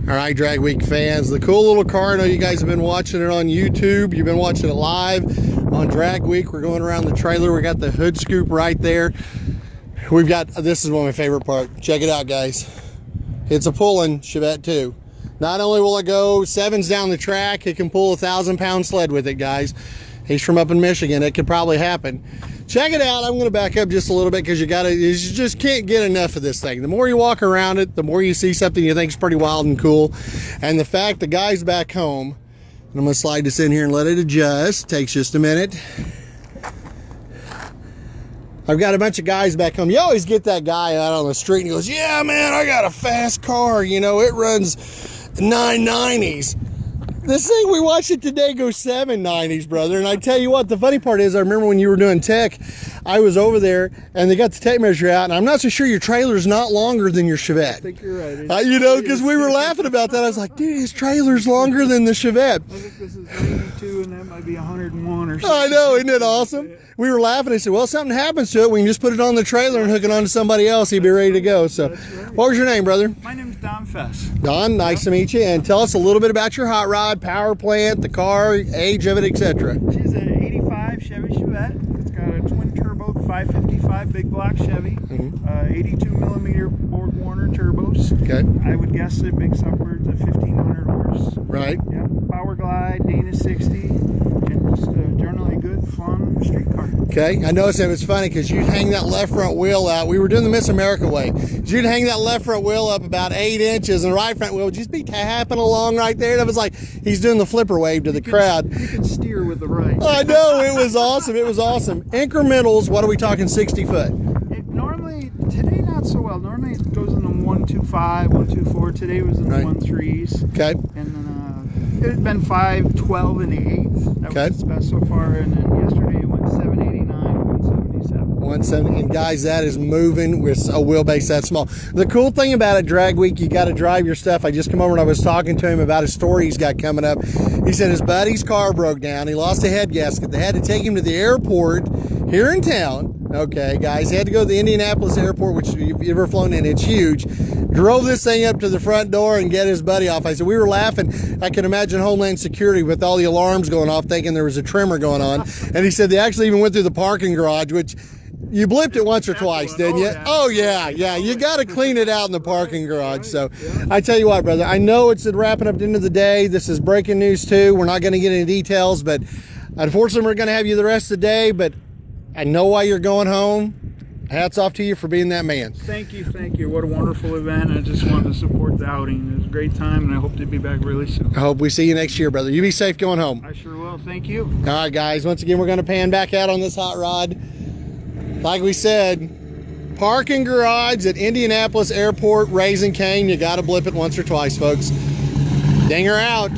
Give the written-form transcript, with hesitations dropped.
All right, Drag Week fans, the cool little car. I know you guys have been watching it on YouTube. You've been watching it live on Drag Week. We're going around the trailer. We got the hood scoop right there. We've got, this is one of my favorite parts. Check it out, guys. It's a pulling Chevette too. Not only will it go 7s down the track, it can pull a 1,000-pound sled with it, guys. He's from up in Michigan. It could probably happen. Check it out. I'm going to back up just a little bit because you just can't get enough of this thing. The more you walk around it, the more you see something you think is pretty wild and cool. And the fact the guy's back home, and I'm going to slide this in here and let it adjust. Takes just a minute. I've got a bunch of guys back home. You always get that guy out on the street and he goes, yeah, man, I got a fast car. You know, it runs 990s. This thing, we watched it today go 790s, brother. And I tell you what, the funny part is, I remember when you were doing tech, I was over there and they got the tape measure out, and I'm not so sure your trailer's not longer than your Chevette. I think you're right. You know, because we were laughing about that. I was like, dude, his trailer's longer than the Chevette. I think this is 92 and that might be 101 or something. I know, isn't it awesome? We were laughing. I said, well, if something happens to it, we can just put it on the trailer and hook it on to somebody else. He'd be ready to go. So, what was your name, brother? My name's Don Foess. Don, nice to meet you. And tell us a little bit about your hot rod, power plant, the car, age of it, etc. She's an 85 Chevy Chevette. It's got a twin turbo 555 big block Chevy, 82 millimeter Borg Warner turbos. Okay. I would guess the big suckerbird's a 1,500 horse. Right. Yep. Power glide, Dana 60, and just a generally good, fun street car. Okay. I noticed it was funny because you'd hang that left front wheel out. We were doing the Miss America way. You'd hang that left front wheel up about 8 inches, and the right front wheel would just be tapping along right there. And it was like he's doing the flipper wave to the crowd. You can steer with the right. I know, it was awesome. It was awesome. Incrementals, what are we talking, 60 foot? Normally, today not so well. Normally it goes in the 125, 124. Today was in the 1.3s. Okay. And then it had been 512 in the 8th. That was the best so far. And then yesterday it went 789, 177. 170, and guys, that is moving with a wheelbase that small. The cool thing about it, Drag Week, you got to drive your stuff. I just come over and I was talking to him about a story he's got coming up. He said his buddy's car broke down. He lost a head gasket. They had to take him to the airport here in town. Okay, guys, he had to go to the Indianapolis airport, which you've ever flown in. It's huge. Drove this thing up to the front door and get his buddy off. I said, we were laughing. I can imagine Homeland Security with all the alarms going off thinking there was a tremor going on. And he said they actually even went through the parking garage, which you blipped it once or twice, didn't you? Oh, yeah. You got to clean it out in the parking garage. So I tell you what, brother, I know it's wrapping up the end of the day. This is breaking news too. We're not going to get into details, but unfortunately we're going to have you the rest of the day. But I know why you're going home. Hats off to you for being that man. Thank you. What a wonderful event. I just wanted to support the outing. It was a great time, and I hope to be back really soon. I hope we see you next year, brother. You be safe going home. I sure will. Thank you. All right, guys. Once again, we're going to pan back out on this hot rod. Like we said, parking garage at Indianapolis Airport, Raising Cane. You got to blip it once or twice, folks. Dinger out.